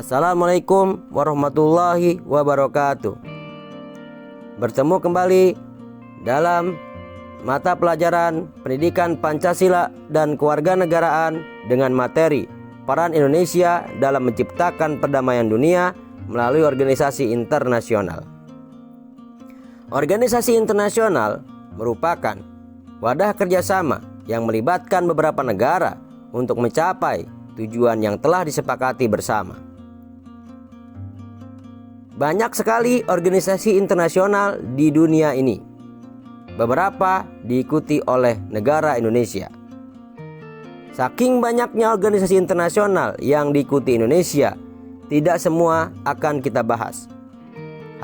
Assalamualaikum warahmatullahi wabarakatuh. Bertemu kembali dalam mata pelajaran Pendidikan Pancasila dan Kewarganegaraan dengan materi peran Indonesia dalam menciptakan perdamaian dunia melalui organisasi internasional. Organisasi internasional merupakan wadah kerjasama yang melibatkan beberapa negara untuk mencapai tujuan yang telah disepakati bersama. Banyak sekali organisasi internasional di dunia ini. Beberapa diikuti oleh negara Indonesia. Saking banyaknya organisasi internasional yang diikuti Indonesia, tidak semua akan kita bahas.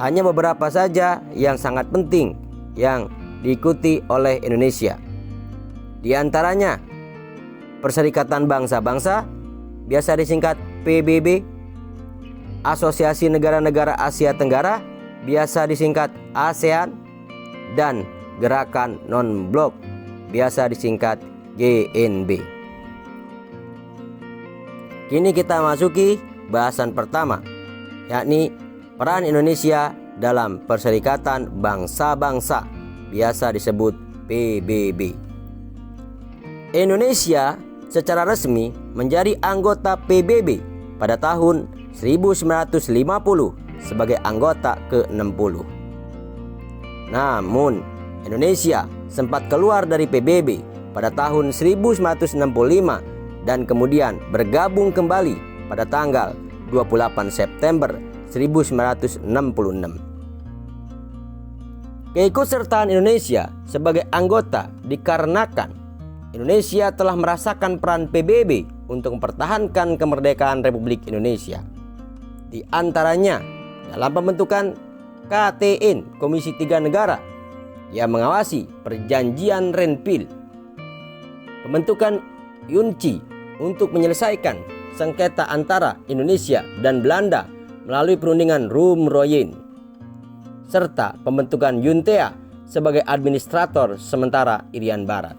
Hanya beberapa saja yang sangat penting yang diikuti oleh Indonesia. Di antaranya Perserikatan Bangsa-Bangsa, biasa disingkat PBB, Asosiasi Negara-Negara Asia Tenggara, biasa disingkat ASEAN, dan Gerakan Non-Blok, biasa disingkat GNB. Kini kita masuki bahasan pertama, yakni peran Indonesia dalam Perserikatan Bangsa-Bangsa, biasa disebut PBB. Indonesia secara resmi menjadi anggota PBB pada tahun 1950 sebagai anggota ke-60. Namun, Indonesia sempat keluar dari PBB pada tahun 1965 dan kemudian bergabung kembali pada tanggal 28 September 1966. Keikutsertaan Indonesia sebagai anggota dikarenakan Indonesia telah merasakan peran PBB untuk mempertahankan kemerdekaan Republik Indonesia. Di antaranya dalam pembentukan KTN, Komisi 3 Negara yang mengawasi perjanjian Renville, pembentukan UNCI untuk menyelesaikan sengketa antara Indonesia dan Belanda melalui perundingan Roem-Royen, serta pembentukan Juntea sebagai administrator sementara Irian Barat.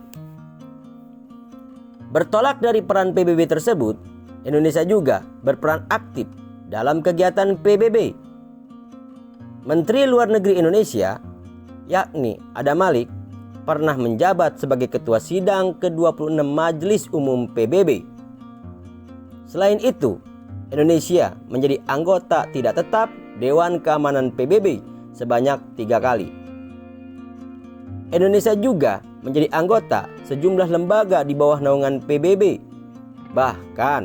Bertolak dari peran PBB tersebut, Indonesia juga berperan aktif dalam kegiatan PBB. Menteri Luar Negeri Indonesia, yakni Adam Malik, pernah menjabat sebagai Ketua Sidang ke-26 Majelis Umum PBB. Selain itu, Indonesia menjadi anggota tidak tetap Dewan Keamanan PBB sebanyak 3 kali. Indonesia juga menjadi anggota sejumlah lembaga di bawah naungan PBB. Bahkan,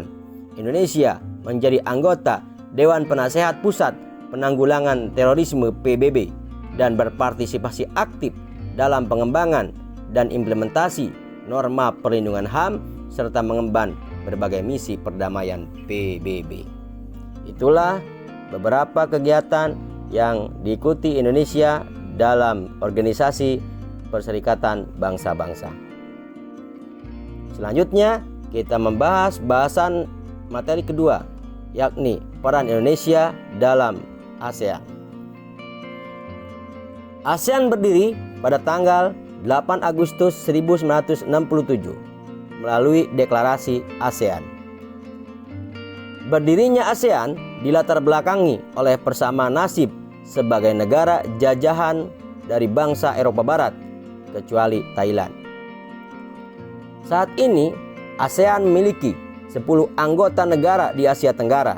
Indonesia menjadi anggota Dewan Penasehat Pusat Penanggulangan Terorisme PBB dan berpartisipasi aktif dalam pengembangan dan implementasi norma perlindungan HAM serta mengemban berbagai misi perdamaian PBB. Itulah beberapa kegiatan yang diikuti Indonesia dalam organisasi Perserikatan Bangsa-Bangsa. Selanjutnya kita membahas bahasan materi kedua, yakni peran Indonesia dalam ASEAN. ASEAN berdiri pada tanggal 8 Agustus 1967 melalui Deklarasi ASEAN. Berdirinya ASEAN dilatar belakangi oleh persamaan nasib sebagai negara jajahan dari bangsa Eropa Barat, kecuali Thailand. Saat ini ASEAN memiliki 10 anggota negara di Asia Tenggara,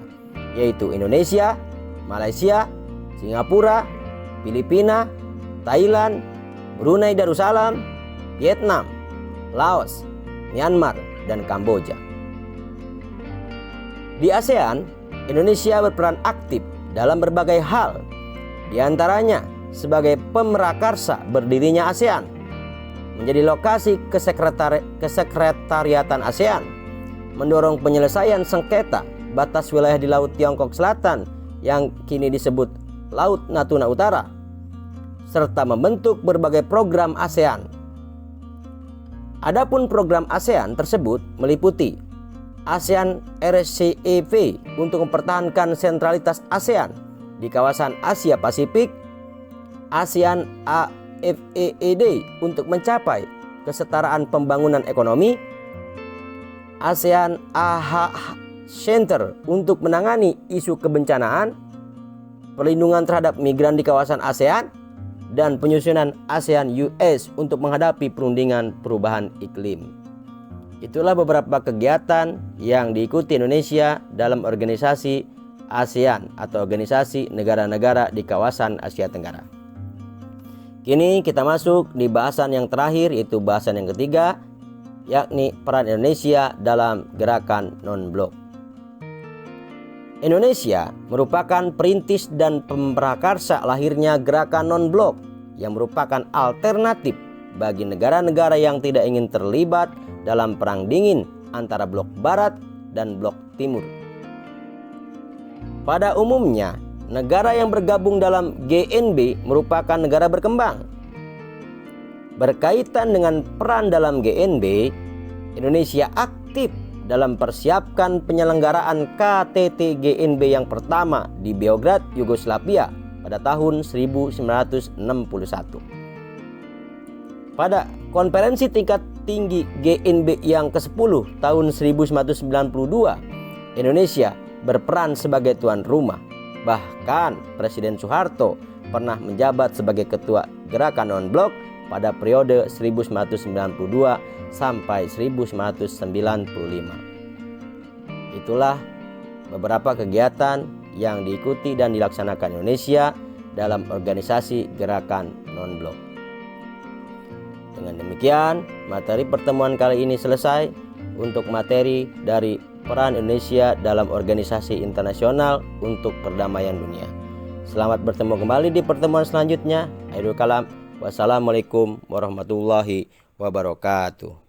yaitu Indonesia, Malaysia, Singapura, Filipina, Thailand, Brunei Darussalam, Vietnam, Laos, Myanmar, dan Kamboja. Di ASEAN, Indonesia berperan aktif dalam berbagai hal, di antaranya sebagai pemrakarsa berdirinya ASEAN, menjadi lokasi kesekretariatan ASEAN, mendorong penyelesaian sengketa batas wilayah di Laut Tiongkok Selatan yang kini disebut Laut Natuna Utara, serta membentuk berbagai program ASEAN. Adapun program ASEAN tersebut meliputi ASEAN RCEP untuk mempertahankan sentralitas ASEAN di kawasan Asia Pasifik, ASEAN AFEED untuk mencapai kesetaraan pembangunan ekonomi, ASEAN Center untuk menangani isu kebencanaan, perlindungan terhadap migran di kawasan ASEAN, dan penyusunan ASEAN-US untuk menghadapi perundingan perubahan iklim. Itulah beberapa kegiatan yang diikuti Indonesia dalam organisasi ASEAN atau organisasi negara-negara di kawasan Asia Tenggara. Kini kita masuk di bahasan yang terakhir, yaitu bahasan yang ketiga, yakni peran Indonesia dalam gerakan non-blok. Indonesia merupakan perintis dan pemprakarsa lahirnya gerakan non-blok yang merupakan alternatif bagi negara-negara yang tidak ingin terlibat dalam perang dingin antara blok barat dan blok timur. Pada umumnya, negara yang bergabung dalam GNB merupakan negara berkembang. Berkaitan dengan peran dalam GNB, Indonesia aktif dalam persiapkan penyelenggaraan KTT GNB yang pertama di Beograd, Yugoslavia pada tahun 1961. Pada konferensi tingkat tinggi GNB yang ke-10 tahun 1992, Indonesia berperan sebagai tuan rumah. Bahkan Presiden Soeharto pernah menjabat sebagai ketua gerakan non-blok pada periode 1992 sampai 1995. Itulah beberapa kegiatan yang diikuti dan dilaksanakan Indonesia dalam organisasi gerakan non-blok. Dengan demikian, materi pertemuan kali ini selesai. Untuk materi dari peran Indonesia dalam organisasi internasional untuk perdamaian dunia. Selamat bertemu kembali di pertemuan selanjutnya. Akhirul kalam. Wassalamualaikum warahmatullahi wabarakatuh.